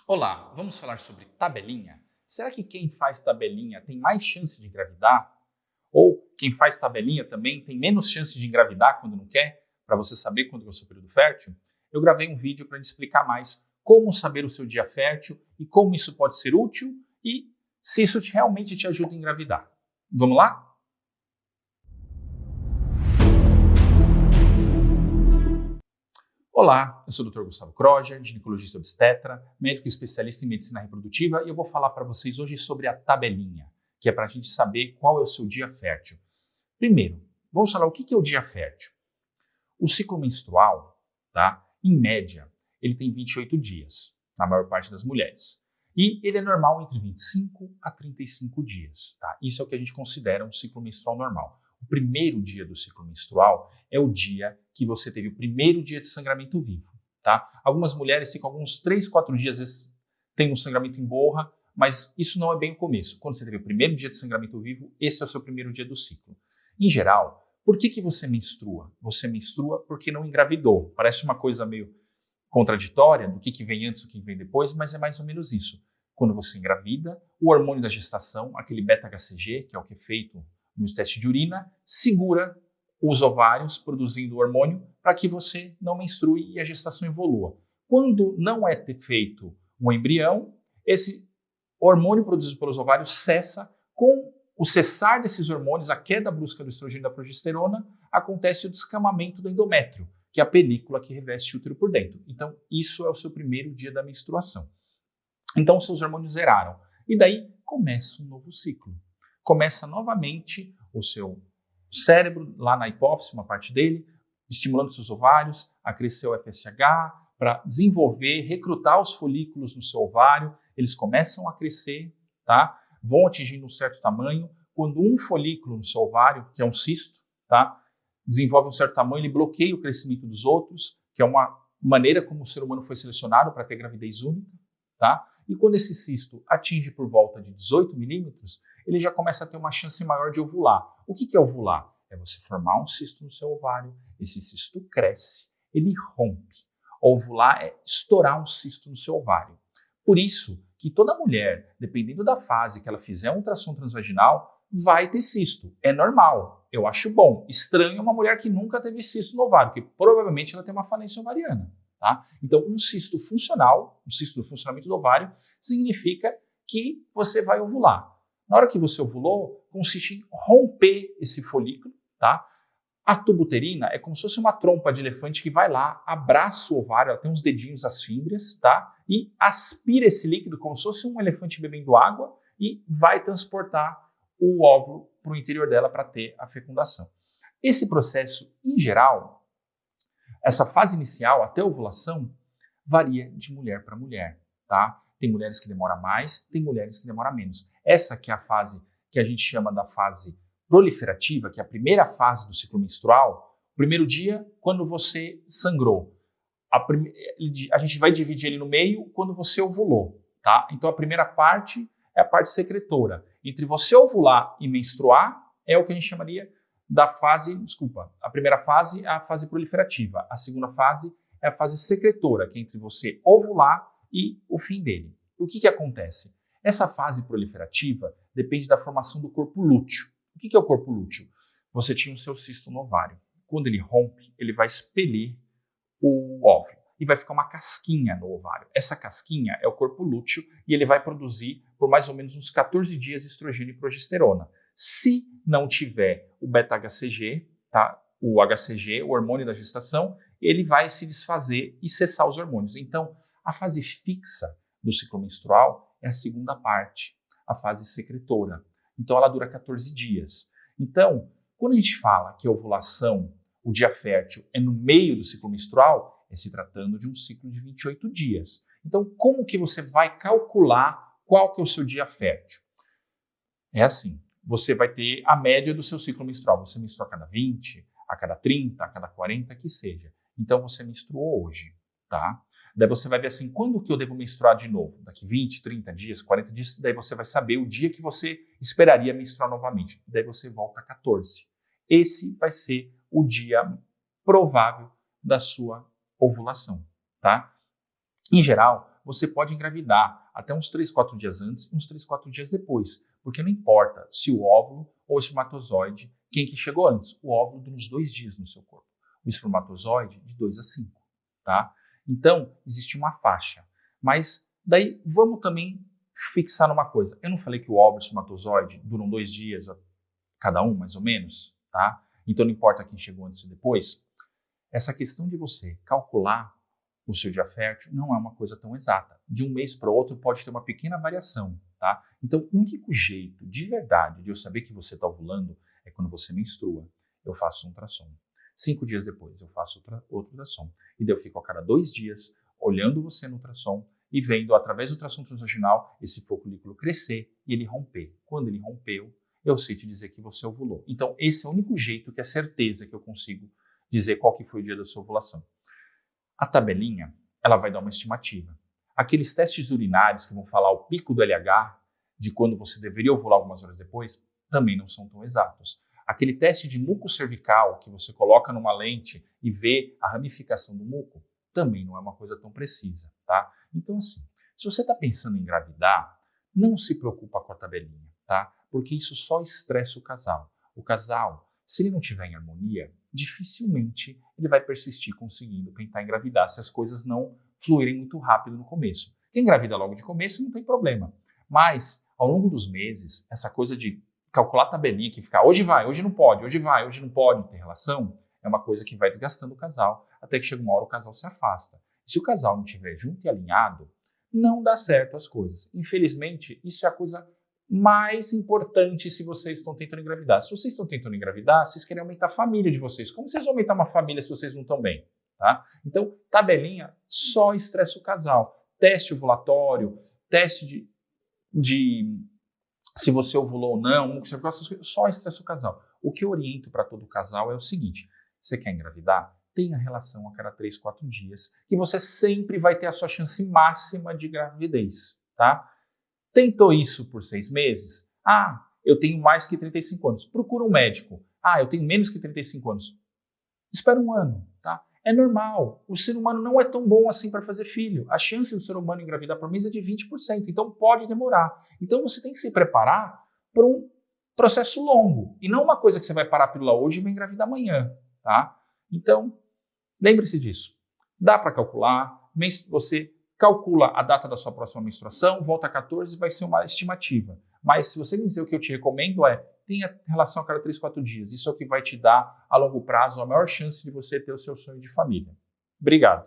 Olá, vamos falar sobre tabelinha? Será que quem faz tabelinha tem mais chance de engravidar? Ou quem faz tabelinha também tem menos chance de engravidar quando não quer? Para você saber quando é o seu período fértil? Eu gravei um vídeo para te explicar mais como saber o seu dia fértil e como isso pode ser útil e se isso realmente te ajuda a engravidar. Vamos lá? Olá, eu sou o Dr. Gustavo Kroger, ginecologista obstetra, médico especialista em medicina reprodutiva e eu vou falar para vocês hoje sobre a tabelinha, que é para a gente saber qual é o seu dia fértil. Primeiro, vamos falar o que é o dia fértil. O ciclo menstrual, tá? Em média, ele tem 28 dias, na maior parte das mulheres. E ele é normal entre 25 a 35 dias, tá? Isso é o que a gente considera um ciclo menstrual normal. O primeiro dia do ciclo menstrual é o dia que você teve o primeiro dia de sangramento vivo, tá? Algumas mulheres ficam alguns 3, 4 dias, às vezes tem um sangramento em borra, mas isso não é bem o começo. Quando você teve o primeiro dia de sangramento vivo, esse é o seu primeiro dia do ciclo. Em geral, por que você menstrua? Você menstrua porque não engravidou. Parece uma coisa meio contraditória do que vem antes e o que vem depois, mas é mais ou menos isso. Quando você engravida, o hormônio da gestação, aquele beta-HCG, que é o que é feito no teste de urina, segura os ovários produzindo o hormônio para que você não menstrue e a gestação evolua. Quando não é feito um embrião, esse hormônio produzido pelos ovários cessa. Com o cessar desses hormônios, a queda brusca do estrogênio e da progesterona, acontece o descamamento do endométrio, que é a película que reveste o útero por dentro. Então, isso é o seu primeiro dia da menstruação. Então, seus hormônios zeraram. E daí começa um novo ciclo. Começa novamente o seu cérebro, lá na hipófise, uma parte dele, estimulando seus ovários a crescer o FSH, para desenvolver, recrutar os folículos no seu ovário. Eles começam a crescer, tá? Vão atingindo um certo tamanho. Quando um folículo no seu ovário, que é um cisto, tá? Desenvolve um certo tamanho, ele bloqueia o crescimento dos outros, que é uma maneira como o ser humano foi selecionado para ter gravidez única, tá? E quando esse cisto atinge por volta de 18 milímetros, ele já começa a ter uma chance maior de ovular. O que é ovular? É você formar um cisto no seu ovário, esse cisto cresce, ele rompe. Ovular é estourar um cisto no seu ovário. Por isso que toda mulher, dependendo da fase que ela fizer um ultrassom transvaginal, vai ter cisto. É normal, eu acho bom. Estranho uma mulher que nunca teve cisto no ovário, porque provavelmente ela tem uma falência ovariana. Tá? Então, um cisto funcional, um cisto do funcionamento do ovário, significa que você vai ovular. Na hora que você ovulou, consiste em romper esse folículo, tá? A tubuterina é como se fosse uma trompa de elefante que vai lá, abraça o ovário, ela tem uns dedinhos, as fímbrias, tá? E aspira esse líquido como se fosse um elefante bebendo água e vai transportar o óvulo para o interior dela para ter a fecundação. Esse processo, em geral, essa fase inicial, até a ovulação, varia de mulher para mulher, tá? Tem mulheres que demoram mais, tem mulheres que demoram menos. Essa que é a fase que a gente chama da fase proliferativa, que é a primeira fase do ciclo menstrual. Primeiro dia, quando você sangrou. A gente vai dividir ele no meio quando você ovulou, tá? Então a primeira parte é a parte secretora. Entre você ovular e menstruar é o que a gente chamaria da fase, a primeira fase é a fase proliferativa, a segunda fase é a fase secretora, que é entre você ovular e o fim dele. O que acontece? Essa fase proliferativa depende da formação do corpo lúteo. O que é o corpo lúteo? Você tinha o seu cisto no ovário. Quando ele rompe, ele vai expelir o óvulo e vai ficar uma casquinha no ovário. Essa casquinha é o corpo lúteo e ele vai produzir por mais ou menos uns 14 dias estrogênio e progesterona. Se não tiver o beta-HCG, tá? O HCG, o hormônio da gestação, ele vai se desfazer e cessar os hormônios. Então, a fase fixa do ciclo menstrual é a segunda parte, a fase secretora. Então, ela dura 14 dias. Então, quando a gente fala que a ovulação, o dia fértil, é no meio do ciclo menstrual, é se tratando de um ciclo de 28 dias. Então, como que você vai calcular qual que é o seu dia fértil? É assim, você vai ter a média do seu ciclo menstrual. Você menstrua a cada 20, a cada 30, a cada 40, que seja. Então, você menstruou hoje, tá? Daí você vai ver assim, quando que eu devo menstruar de novo? Daqui 20, 30 dias, 40 dias, daí você vai saber o dia que você esperaria menstruar novamente. Daí você volta a 14. Esse vai ser o dia provável da sua ovulação, tá? Em geral, você pode engravidar até uns 3, 4 dias antes e uns 3, 4 dias depois, porque não importa se o óvulo ou o espermatozoide, quem que chegou antes? O óvulo dura uns 2 dias no seu corpo, o espermatozoide de 2 a 5, tá? Então, existe uma faixa, mas daí vamos também fixar numa coisa. Eu não falei que o óvulo e o espermatozoide duram 2 dias cada um, mais ou menos, tá? Então não importa quem chegou antes e depois. Essa questão de você calcular o seu dia fértil não é uma coisa tão exata. De um mês para o outro pode ter uma pequena variação, tá? Então o único jeito de verdade de eu saber que você está ovulando é quando você menstrua. Eu faço um ultrassom. 5 dias depois eu faço outro ultrassom. E daí eu fico a cada 2 dias olhando você no ultrassom e vendo através do ultrassom transvaginal esse folículo crescer e ele romper. Quando ele rompeu, eu sei te dizer que você ovulou. Então esse é o único jeito que é certeza que eu consigo dizer qual que foi o dia da sua ovulação. A tabelinha, ela vai dar uma estimativa. Aqueles testes urinários que vão falar o pico do LH, de quando você deveria ovular algumas horas depois, também não são tão exatos. Aquele teste de muco cervical, que você coloca numa lente e vê a ramificação do muco, também não é uma coisa tão precisa, tá? Então, assim, se você está pensando em engravidar, não se preocupa com a tabelinha, tá? Porque isso só estressa o casal. O casal, se ele não estiver em harmonia, dificilmente ele vai persistir conseguindo tentar engravidar se as coisas não fluírem muito rápido no começo. Quem engravida logo de começo não tem problema. Mas, ao longo dos meses, essa coisa de calcular a tabelinha que fica hoje vai, hoje não pode, hoje vai, hoje não pode ter relação, é uma coisa que vai desgastando o casal, até que chega uma hora o casal se afasta. Se o casal não estiver junto e alinhado, não dá certo as coisas. Infelizmente, isso é a coisa mais importante se vocês estão tentando engravidar. Se vocês estão tentando engravidar, vocês querem aumentar a família de vocês. Como vocês vão aumentar uma família se vocês não estão bem? Tá? Então, tabelinha só estressa o casal. Teste ovulatório, teste de se você ovulou ou não, só estressa o casal. O que eu oriento para todo casal é o seguinte: você quer engravidar? Tenha relação a cada 3, 4 dias, que você sempre vai ter a sua chance máxima de gravidez, tá? Tentou isso por 6 meses? Ah, eu tenho mais que 35 anos. Procura um médico. Ah, eu tenho menos que 35 anos. Espera um ano, tá? É normal. O ser humano não é tão bom assim para fazer filho. A chance do ser humano engravidar por mês é de 20%, então pode demorar. Então você tem que se preparar para um processo longo e não uma coisa que você vai parar a pílula hoje e vai engravidar amanhã, tá? Então, lembre-se disso. Dá para calcular, você calcula a data da sua próxima menstruação, volta a 14, vai ser uma estimativa. Mas se você me dizer o que eu te recomendo tenha relação a cada 3, 4 dias. Isso é o que vai te dar, a longo prazo, a maior chance de você ter o seu sonho de família. Obrigado.